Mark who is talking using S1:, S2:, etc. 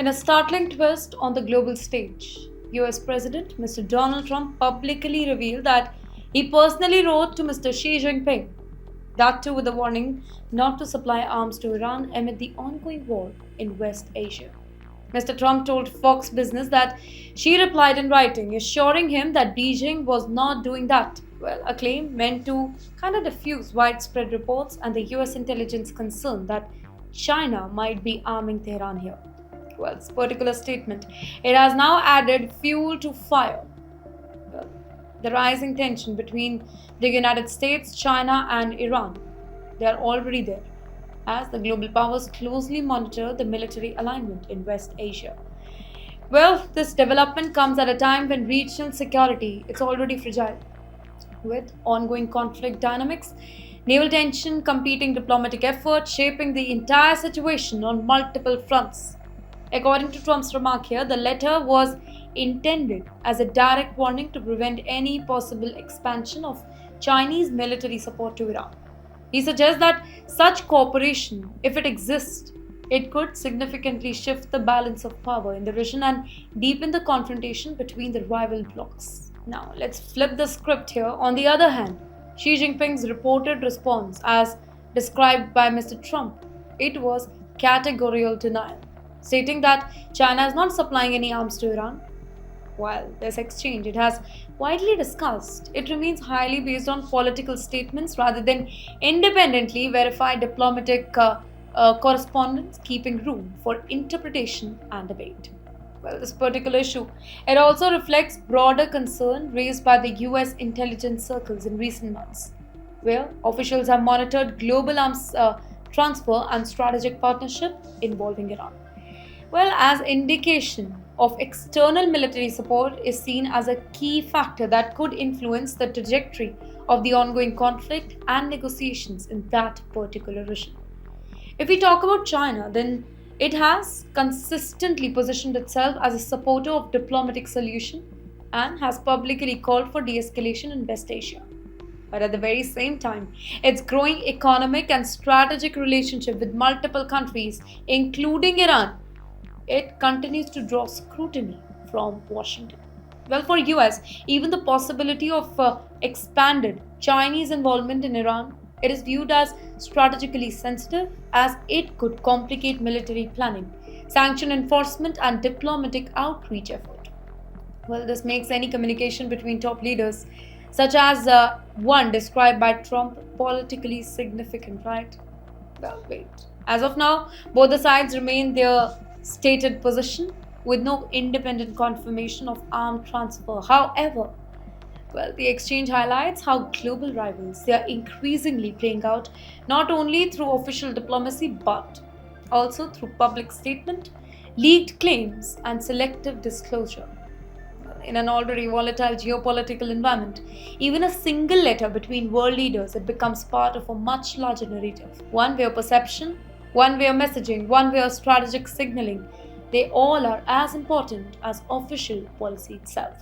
S1: In a startling twist on the global stage, US President Mr. Donald Trump publicly revealed that he personally wrote to Mr. Xi Jinping, that too with a warning not to supply arms to Iran amid the ongoing war in West Asia. Mr. Trump told Fox Business that Xi replied in writing, assuring him that Beijing was not doing that. Well, a claim meant to kind of diffuse widespread reports and the US intelligence concern that China might be arming Tehran here. Well, this particular statement, it has now added fuel to fire. Well, the rising tension between the United States, China, and Iran, they are already there as the global powers closely monitor the military alignment in West Asia. Well, this development comes at a time when regional security is already fragile, with ongoing conflict dynamics, naval tension, competing diplomatic efforts shaping the entire situation on multiple fronts. According to Trump's remark here, the letter was intended as a direct warning to prevent any possible expansion of Chinese military support to Iran. He suggests that such cooperation, if it exists, it could significantly shift the balance of power in the region and deepen the confrontation between the rival blocs. Now, let's flip the script here. On the other hand, Xi Jinping's reported response, as described by Mr. Trump, it was categorical denial, stating that China is not supplying any arms to Iran. While this exchange it has widely discussed, it remains highly based on political statements rather than independently verified diplomatic correspondence, keeping room for interpretation and debate. Well, this particular issue it also reflects broader concern raised by the US intelligence circles in recent months, where officials have monitored global arms transfer and strategic partnership involving Iran. Well, as indication of external military support is seen as a key factor that could influence the trajectory of the ongoing conflict and negotiations in that particular region. If we talk about China, then it has consistently positioned itself as a supporter of diplomatic solution and has publicly called for de-escalation in West Asia. But at the very same time, its growing economic and strategic relationship with multiple countries, including Iran, it continues to draw scrutiny from Washington. Well, for US, even the possibility of expanded Chinese involvement in Iran, it is viewed as strategically sensitive as it could complicate military planning, sanction enforcement, and diplomatic outreach effort. Well, this makes any communication between top leaders, such as one described by Trump, politically significant, right? Well, wait. As of now, both the sides remain their stated position with no independent confirmation of armed transfer. However, well, the exchange highlights how global rivals they are increasingly playing out not only through official diplomacy but also through public statement, leaked claims, and selective disclosure. In an already volatile geopolitical environment, even a single letter between world leaders it becomes part of a much larger narrative. One way of perception, one way of messaging, one way of strategic signaling. They all are as important as official policy itself.